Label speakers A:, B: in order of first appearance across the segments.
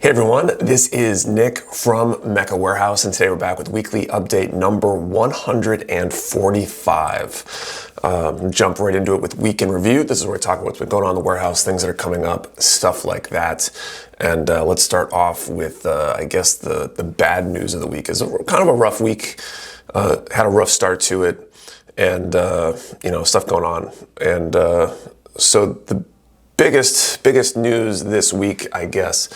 A: Hey everyone, this is Nick from Mech Warehouse, and today we're back with weekly update number 145. Jump right into it with week in review. This is where we talk about what's been going on in the warehouse, things that are coming up, stuff like that. And let's start off with, I guess, the bad news of the week. It's kind of a rough week, had a rough start to it, and, stuff going on. And so the biggest news this week, I guess.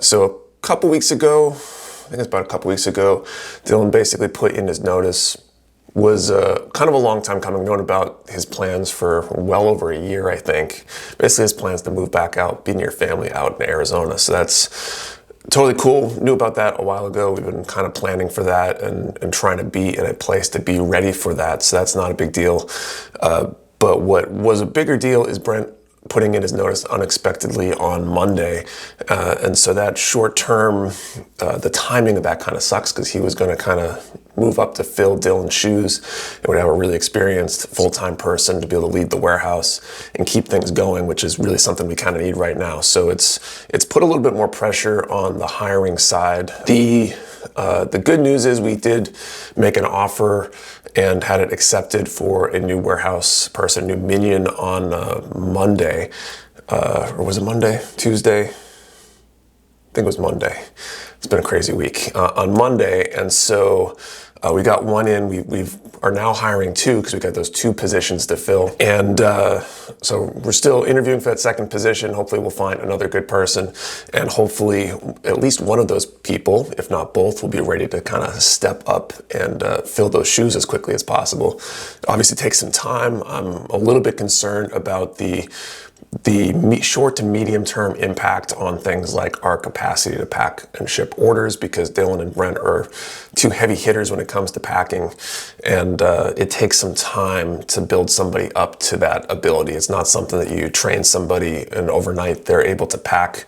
A: So a couple weeks ago, I think it's about a couple weeks ago, Dylan basically put in his notice. Was kind of a long time coming, known about his plans for well over a year, I think. Basically his plans to move back out, be near family out in Arizona. So that's totally cool. Knew about that a while ago. We've been kind of planning for that and trying to be in a place to be ready for that. So that's not a big deal. But what was a bigger deal is Brent putting in his notice unexpectedly on Monday. And so that short term, the timing of that kind of sucks because he was going to kind of move up to fill Dylan's shoes and would have a really experienced full-time person to be able to lead the warehouse and keep things going, which is really something we kind of need right now. So it's put a little bit more pressure on the hiring side. The good news is we did make an offer and had it accepted for a new warehouse person, new minion on Monday. Or was it Monday? Tuesday? I think it was Monday. It's been a crazy week. On Monday, and so we got one in. We are now hiring two because we got those two positions to fill. And so we're still interviewing for that second position. Hopefully we'll find another good person, and hopefully at least one of those people, if not both, will be ready to kind of step up and fill those shoes as quickly as possible. Obviously it takes some time. I'm a little bit concerned about the short to medium term impact on things like our capacity to pack and ship orders, because Dylan and Brent are two heavy hitters when it comes to packing, and it takes some time to build somebody up to that ability. It's not something that you train somebody and overnight they're able to pack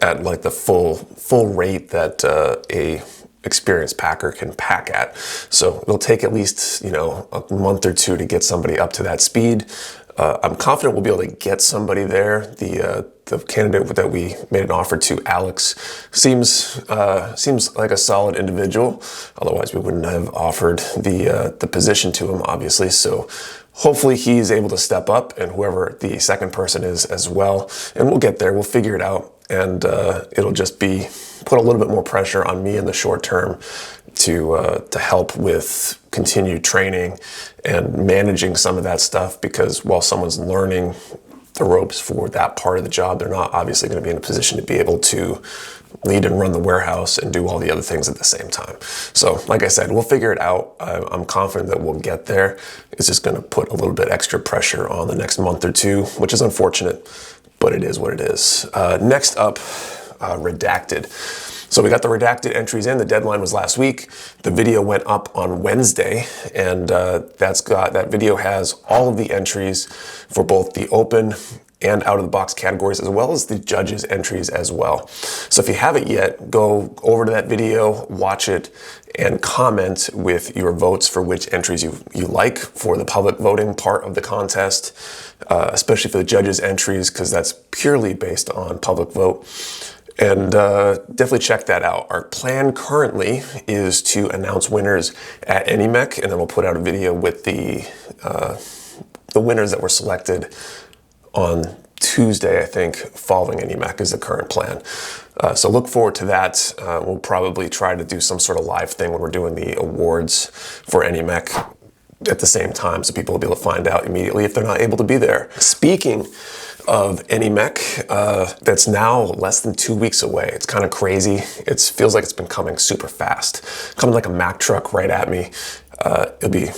A: at like the full rate that a experienced packer can pack at. So it'll take at least a month or two to get somebody up to that speed. I'm confident we'll be able to get somebody there. The candidate that we made an offer to, Alex, seems like a solid individual. Otherwise, we wouldn't have offered the position to him, obviously. So hopefully he's able to step up, and whoever the second person is as well. And we'll get there. We'll figure it out, and it'll just be put a little bit more pressure on me in the short term to help with continued training and managing some of that stuff, because while someone's learning the ropes for that part of the job, they're not obviously going to be in a position to be able to lead and run the warehouse and do all the other things at the same time. So like I said, we'll figure it out. I'm confident that we'll get there. It's just going to put a little bit extra pressure on the next month or two, which is unfortunate, but it is what it is. Next up, Redacted. So we got the redacted entries in. The deadline was last week. The video went up on Wednesday, and that video has all of the entries for both the open and out of the box categories, as well as the judges' entries as well. So if you haven't yet, go over to that video, watch it, and comment with your votes for which entries you like for the public voting part of the contest, especially for the judges' entries, because that's purely based on public vote. And definitely check that out. Our plan currently is to announce winners at NEMMEC, and then we'll put out a video with the winners that were selected on Tuesday, I think, following NEMMEC is the current plan. So look forward to that. We'll probably try to do some sort of live thing when we're doing the awards for NEMMEC at the same time, so people will be able to find out immediately if they're not able to be there. Speaking of NEMMEC, that's now less than 2 weeks away. It's kind of crazy. It feels like it's been coming super fast, coming like a Mack truck right at me. It'll be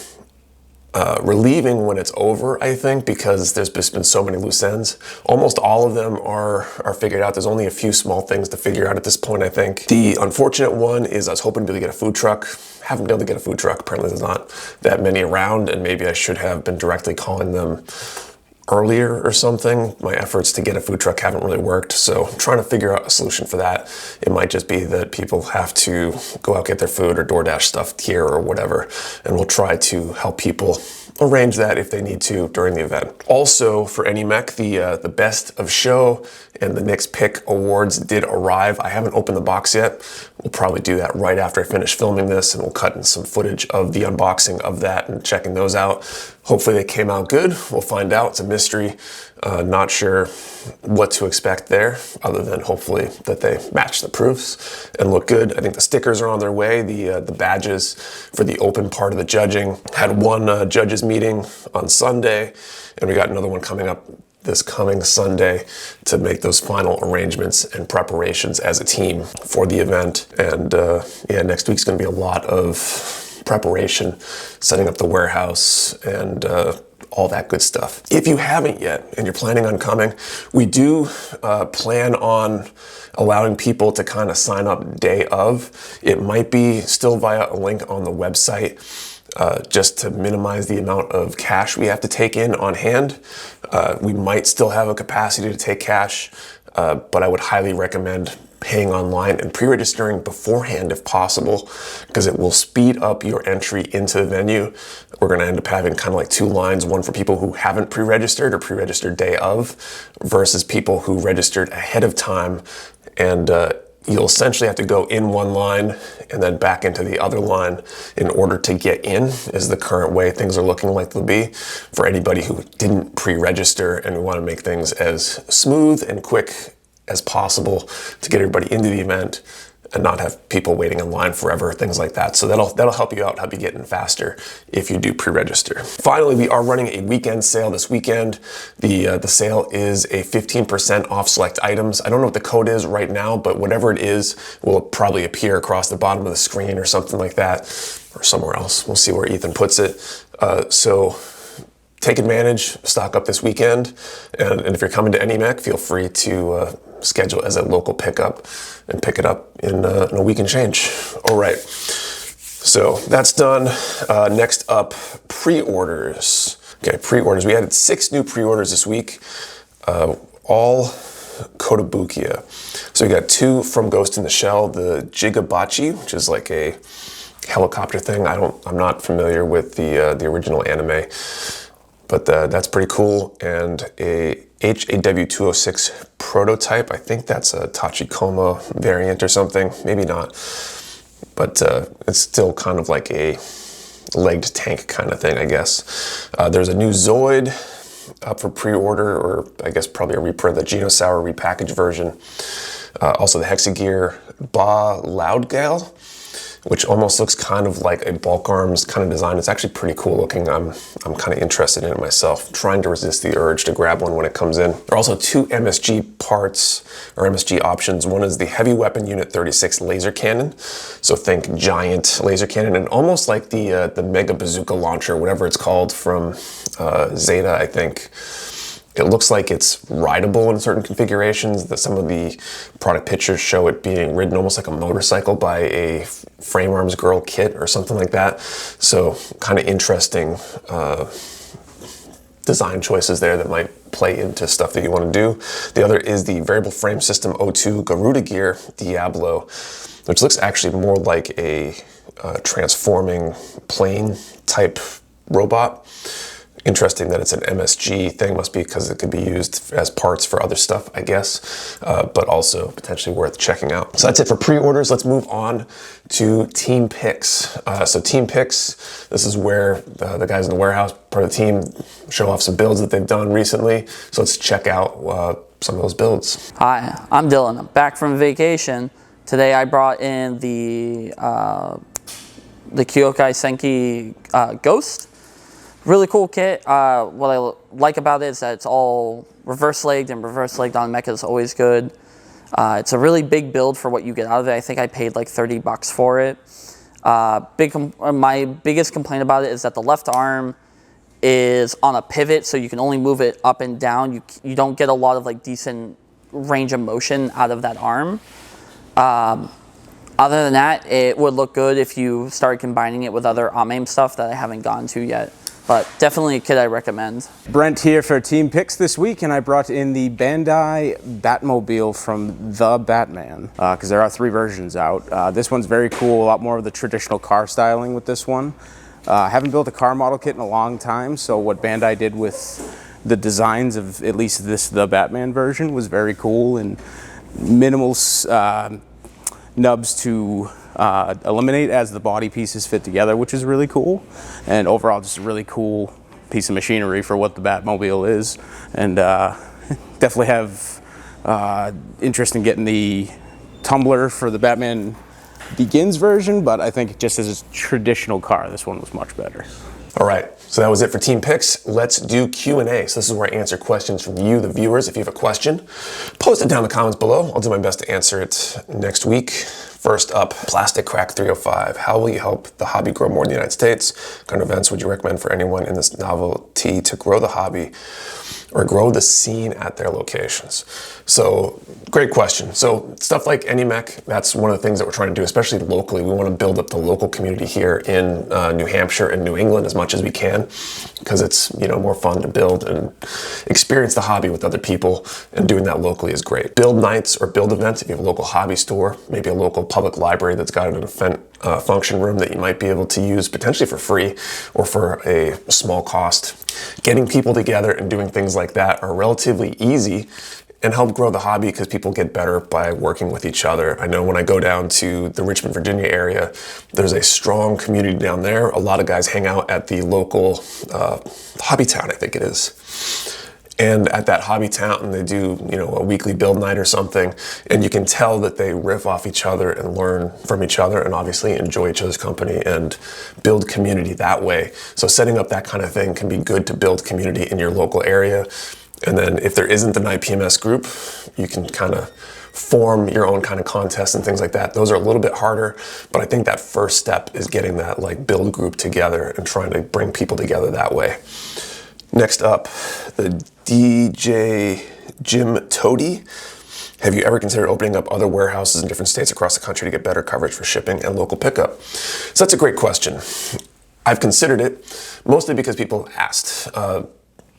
A: relieving when it's over, I think, because there's just been so many loose ends. Almost all of them are figured out. There's only a few small things to figure out at this point, I think. The unfortunate one is I was hoping to be able to get a food truck. Haven't been able to get a food truck. Apparently there's not that many around, and maybe I should have been directly calling them earlier or something. My efforts to get a food truck haven't really worked, so I'm trying to figure out a solution for that. It might just be that people have to go out, get their food, or DoorDash stuff here or whatever, and we'll try to help people arrange that if they need to during the event. Also, for NEMMEC, the Best of Show and the Nick's Pick Awards did arrive. I haven't opened the box yet. We'll probably do that right after I finish filming this, and we'll cut in some footage of the unboxing of that and checking those out. Hopefully they came out good. We'll find out. It's a mystery. Not sure what to expect there, other than hopefully that they match the proofs and look good. I think the stickers are on their way. The badges for the open part of the judging. Had one judges meeting on Sunday, and we got another one coming up this coming Sunday to make those final arrangements and preparations as a team for the event. And yeah, next week's gonna be a lot of preparation, setting up the warehouse and all that good stuff. If you haven't yet and you're planning on coming, we do plan on allowing people to kind of sign up day of. It might be still via a link on the website, just to minimize the amount of cash we have to take in on hand. We might still have a capacity to take cash, but I would highly recommend paying online and pre-registering beforehand if possible, because it will speed up your entry into the venue. We're gonna end up having kind of like two lines, one for people who haven't pre-registered or pre-registered day of versus people who registered ahead of time. And you'll essentially have to go in one line and then back into the other line in order to get in, is the current way things are looking like they'll be for anybody who didn't pre-register. And we want to make things as smooth and quick as possible to get everybody into the event and not have people waiting in line forever, things like that. So that'll help you out, help you get in faster if you do pre-register. Finally, we are running a weekend sale this weekend. The sale is a 15% off select items. I don't know what the code is right now, but whatever it is will probably appear across the bottom of the screen or something like that, or somewhere else. We'll see where Ethan puts it. So take advantage, stock up this weekend, and if you're coming to NEMMEC, feel free to schedule as a local pickup and pick it up in a week and change. All right, so that's done. Next up, pre-orders. Okay, pre-orders. We added 6 new pre-orders this week, all Kotobukiya. So we got 2 from Ghost in the Shell, the Jigabachi, which is like a helicopter thing. I'm not familiar with the original anime, but that's pretty cool. And a HAW206 prototype. I think that's a Tachikoma variant or something. Maybe not. But it's still kind of like a legged tank kind of thing, I guess. There's a new Zoid up for pre-order, or I guess probably a reprint, the Genosaur repackaged version. Also the Hexagear Ba Loudgale, which almost looks kind of like a bulk arms kind of design. It's actually pretty cool looking. I'm kind of interested in it myself, trying to resist the urge to grab one when it comes in. There are also 2 MSG parts, or MSG options. One is the Heavy Weapon Unit 36 laser cannon. So think giant laser cannon, and almost like the Mega Bazooka launcher, whatever it's called from Zeta, I think. It looks like it's rideable in certain configurations. That some of the product pictures show it being ridden almost like a motorcycle by a frame arms girl kit or something like that. So kind of interesting design choices there that might play into stuff that you want to do. The other is the Variable Frame System 02 Garuda Gear Diablo, which looks actually more like a transforming plane type robot. Interesting that it's an MSG thing, must be because it could be used as parts for other stuff, I guess, but also potentially worth checking out. So that's it for pre-orders. Let's move on to team picks. So team picks, this is where the guys in the warehouse, part of the team, show off some builds that they've done recently. So let's check out some of those builds.
B: Hi, I'm Dylan. I'm back from vacation. Today I brought in the Kyokai Senki Ghost. Really cool kit. What I like about it is that it's all reverse-legged, and reverse-legged on Mech is always good. It's a really big build for what you get out of it. I think I paid like $30 for it. My biggest complaint about it is that the left arm is on a pivot, so you can only move it up and down. You don't get a lot of like decent range of motion out of that arm. Other than that, it would look good if you started combining it with other AIM stuff that I haven't gotten to yet. But definitely a kit I recommend.
C: Brent here for Team Picks this week, and I brought in the Bandai Batmobile from The Batman, because there are 3 versions out. This one's very cool, a lot more of the traditional car styling with this one. Haven't built a car model kit in a long time, so what Bandai did with the designs of at least the Batman version was very cool, and minimal nubs to eliminate as the body pieces fit together, which is really cool. And overall, just a really cool piece of machinery for what the Batmobile is. And definitely have interest in getting the tumbler for the Batman Begins version, but I think just as a traditional car, this one was much better.
A: All right, so that was it for team picks. Let's do Q&A. So this is where I answer questions from you, the viewers. If you have a question, post it down in the comments below. I'll do my best to answer it next week. First up, Plastic Crack 305. How will you help the hobby grow more in the United States? What kind of events would you recommend for anyone in this novelty to grow the hobby or grow the scene at their locations? So, great question. So, stuff like NEMMEC, that's one of the things that we're trying to do, especially locally. We want to build up the local community here in New Hampshire and New England as much as we can, because it's, you know, more fun to build and experience the hobby with other people, and doing that locally is great. Build nights or build events, if you have a local hobby store, maybe a local public library that's got an event function room that you might be able to use potentially for free or for a small cost. Getting people together and doing things like that are relatively easy and help grow the hobby because people get better by working with each other. I know when I go down to the Richmond, Virginia area, there's a strong community down there. A lot of guys hang out at the local hobby town, I think it is. And at that hobby town, they do, you know, a weekly build night or something, and you can tell that they riff off each other and learn from each other, and obviously enjoy each other's company and build community that way. So setting up that kind of thing can be good to build community in your local area. And then if there isn't an IPMS group, you can kind of form your own kind of contests and things like that. Those are a little bit harder, but I think that first step is getting that like build group together and trying to bring people together that way. Next up, the DJ Jim Toady. Have you ever considered opening up other warehouses in different states across the country to get better coverage for shipping and local pickup? So that's a great question. I've considered it, mostly because people asked.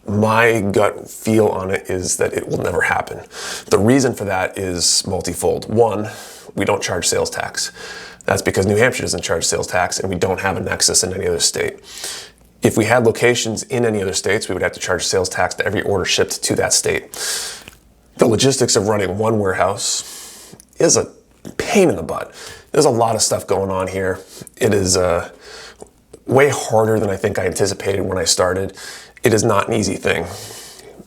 A: My gut feel on it is that it will never happen. The reason for that is multifold. One, we don't charge sales tax. That's because New Hampshire doesn't charge sales tax, and we don't have a nexus in any other state. If we had locations in any other states, we would have to charge sales tax to every order shipped to that state. The logistics of running one warehouse is a pain in the butt. There's a lot of stuff going on here. It is way harder than I think I anticipated when I started. It is not an easy thing.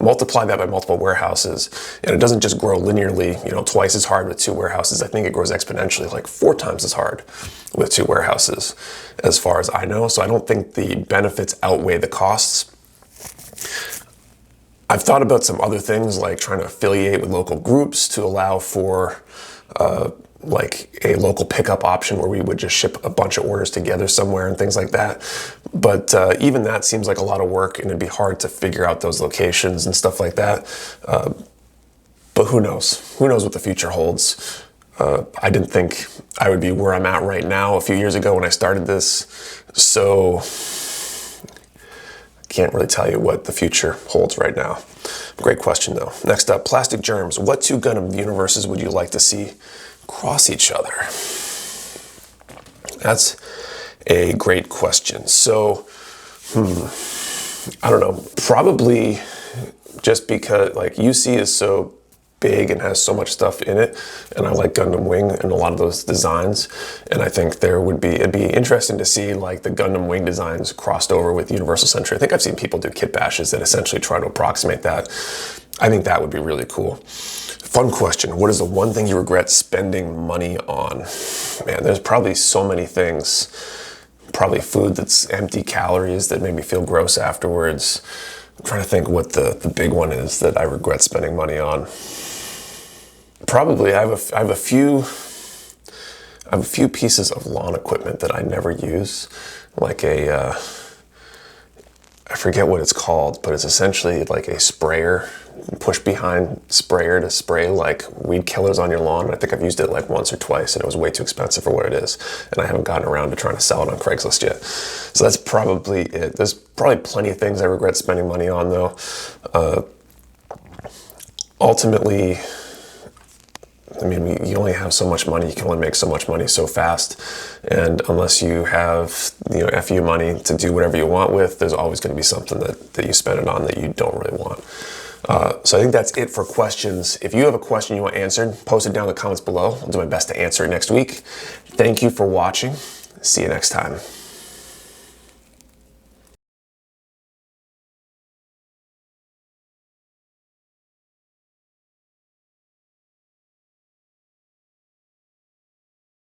A: Multiply that by multiple warehouses, and it doesn't just grow linearly, you know, twice as hard with two warehouses. I think it grows exponentially, like 4 times as hard with two warehouses, as far as I know. So I don't think the benefits outweigh the costs. I've thought about some other things, like trying to affiliate with local groups to allow for like a local pickup option where we would just ship a bunch of orders together somewhere and things like that. But even that seems like a lot of work, and it'd be hard to figure out those locations and stuff like that. But who knows? Who knows what the future holds? I didn't think I would be where I'm at right now a few years ago when I started this. So I can't really tell you what the future holds right now. Great question though. Next up, Plastic Germs. What 2 Gundam universes would you like to see cross each other? That's a great question. So, I don't know, probably just because like UC is so big and has so much stuff in it, and I like Gundam Wing and a lot of those designs, and I think it'd be interesting to see like the Gundam Wing designs crossed over with Universal Century. I think I've seen people do kit bashes that essentially try to approximate that. I think that would be really cool. Fun question. What is the one thing you regret spending money on? Man, there's probably so many things. Probably food that's empty calories that made me feel gross afterwards. I'm trying to think what the big one is that I regret spending money on. Probably I have a few pieces of lawn equipment that I never use, like I forget what it's called, but it's essentially like a sprayer, push behind sprayer to spray like weed killers on your lawn. I think I've used it like once or twice, and it was way too expensive for what it is, and I haven't gotten around to trying to sell it on Craigslist yet. So that's probably it. There's probably plenty of things I regret spending money on though. Ultimately, I mean, you only have so much money. You can only make so much money so fast. And unless you have, FU money to do whatever you want with, there's always going to be something that you spend it on that you don't really want. So I think that's it for questions. If you have a question you want answered, post it down in the comments below. I'll do my best to answer it next week. Thank you for watching. See you next time.